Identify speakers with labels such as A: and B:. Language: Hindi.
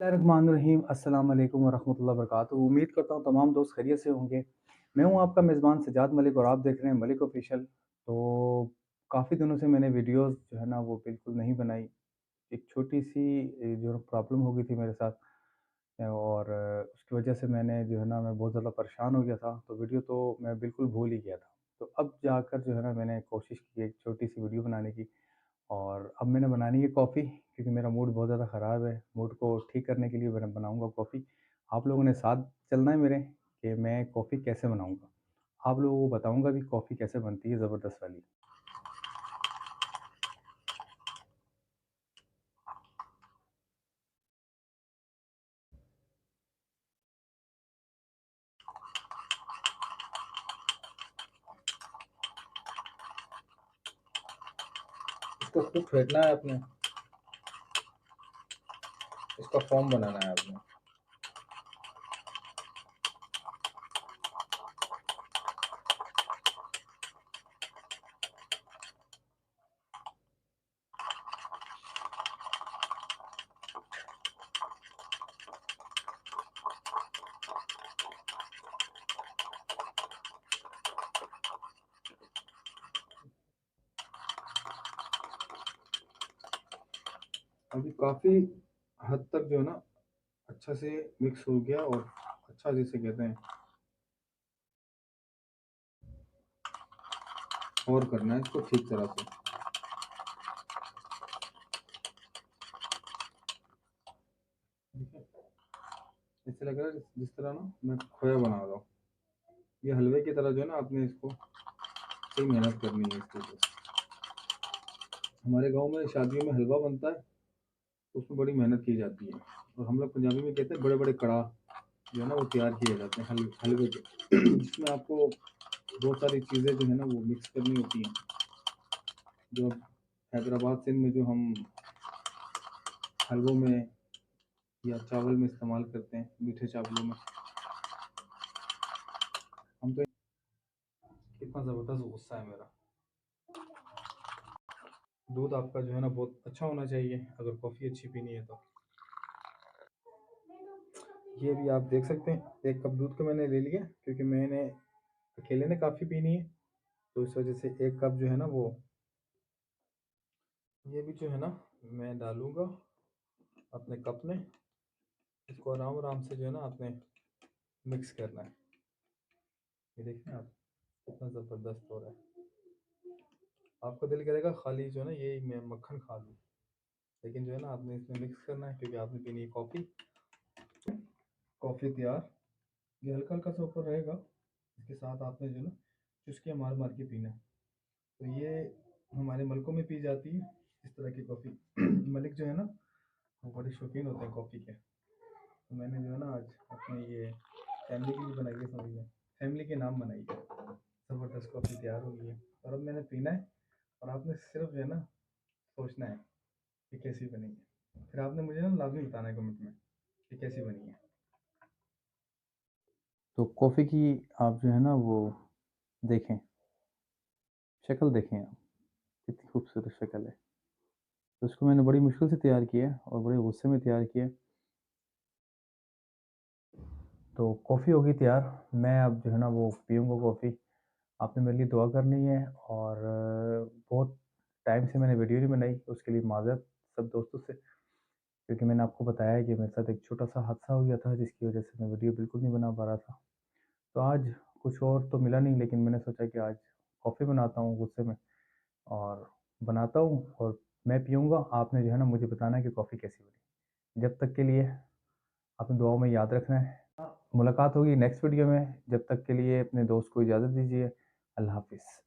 A: बिस्मिल्लाहिर्रहमानिर्रहीम अस्सलाम वालेकुम वरहमतुल्लाहि वबरकातुहू। उम्मीद करता हूँ तमाम दोस्त खैरियत से होंगे। मैं हूँ आपका मेज़बान सज्जाद मलिक और आप देख रहे हैं मलिक ऑफ़िशियल। तो काफ़ी दिनों से मैंने वीडियोज़ जो है ना वो बिल्कुल नहीं बनाई। एक छोटी-सी जो प्रॉब्लम हो गई थी मेरे साथ और उसकी वजह से मैंने जो है ना मैं बहुत ज़्यादा परेशान हो गया था, तो वीडियो तो मैं बिल्कुल भूल ही गया था। तो अब जाकर जो है ना मैंने कोशिश की एक छोटी-सी वीडियो बनाने की और अब मैंने बनानी है कॉफ़ी क्योंकि मेरा मूड बहुत ज़्यादा ख़राब है। मूड को ठीक करने के लिए मैं बनाऊँगा कॉफ़ी। आप लोगों ने साथ चलना है मेरे कि मैं कॉफ़ी कैसे बनाऊँगा। आप लोगों को बताऊँगा भी कॉफ़ी कैसे बनती है ज़बरदस्त वाली।
B: इसको खूब फेंटना है आपने, इसका फ़ोम बनाना है आपने। अभी काफ़ी हद तक जो है ना अच्छा से मिक्स हो गया और अच्छा जिसे कहते हैं और करना है इसको ठीक तरह से। ठीक है? ऐसे लग रहा है जिस तरह ना मैं खोया बना रहा हूँ। ये हलवे की तरह जो है ना आपने इसको सही मेहनत करनी है इसके ऊपर। हमारे गाँव में शादियों में हलवा बनता है, तो उसमें बड़ी मेहनत की जाती है और हम लोग पंजाबी में कहते हैं बड़े-बड़े कड़ाह जो है ना वो तैयार किए जाते हैं हलवे के जिसमें आपको बहुत सारी चीज़ें जो है ना वो मिक्स करनी होती हैं। जो हैदराबाद सिंध में जो हम हलवों में या चावल में इस्तेमाल करते हैं, मीठे चावलों में। हम तो कितना ज़बरदस्त गुस्सा है मेरा। दूध आपका जो है ना बहुत अच्छा होना चाहिए अगर कॉफ़ी अच्छी पीनी है तो। ये भी आप देख सकते हैं 1 कप दूध को मैंने ले लिया क्योंकि मैंने अकेले ने काफ़ी पीनी है, तो इस वज़ह से 1 कप जो है ना वो ये भी जो है ना मैं डालूँगा अपने कप में। इसको आराम-आराम से जो है ना आपने मिक्स करना है। ये देखिए आप कितना ज़बरदस्त हो रहा है। आपका दिल करेगा खाली जो है ना ये मैं मक्खन खा लूँ, लेकिन जो है ना आपने इसमें मिक्स करना है क्योंकि आपने पीनी है कॉफ़ी। कॉफ़ी तैयार, ये हल्का-हल्का सा ऊपर रहेगा, इसके साथ आपने जो है ना चुस्कियाँ मार-मार के पीना है। तो ये हमारे मलकों में पी जाती है इस तरह की कॉफ़ी। मलिक जो है ना वो बड़े शौकीन होते हैं कॉफ़ी के। तो मैंने जो है ना आज अपने ये फैमिली के लिए बनाई है, समझिए फैमिली के नाम बनाई है। ज़बरदस्त कॉफ़ी तैयार हो गई है और अब मैंने पीना है और आपने सिर्फ जो है ना सोचना है कि कैसी बनी है। फिर आपने मुझे ना लाज़मी बताना है कमेंट में कि कैसी बनी है।
A: तो कॉफ़ी की आप जो है ना वो देखें, शक्ल देखें आप, कितनी खूबसूरत शक्ल है। तो इसको मैंने बड़ी मुश्किल से तैयार किया है और बड़े गुस्से में तैयार किया है। तो कॉफ़ी हो गई तैयार, मैं अब जो है ना वो पीऊँगा कॉफ़ी। आपने मेरे लिए दुआ करनी है और बहुत टाइम से मैंने वीडियो नहीं बनाई, उसके लिए माज़रत सब दोस्तों से, क्योंकि मैंने आपको बताया कि मेरे साथ एक छोटा-सा हादसा हो गया था, जिसकी वजह से मैं वीडियो बिल्कुल नहीं बना पा रहा था। तो आज कुछ और तो मिला नहीं, लेकिन मैंने सोचा कि आज कॉफ़ी बनाता हूँ गुस्से में और बनाता हूँ और मैं पीऊँगा। आपने जो है ना मुझे बताना है कि कॉफ़ी कैसी बनी। जब तक के लिए आपने दुआओं में याद रखना है। मुलाकात होगी नेक्स्ट वीडियो में, जब तक के लिए अपने दोस्त को इजाज़त दीजिए। अल्लाह हाफ़िज़।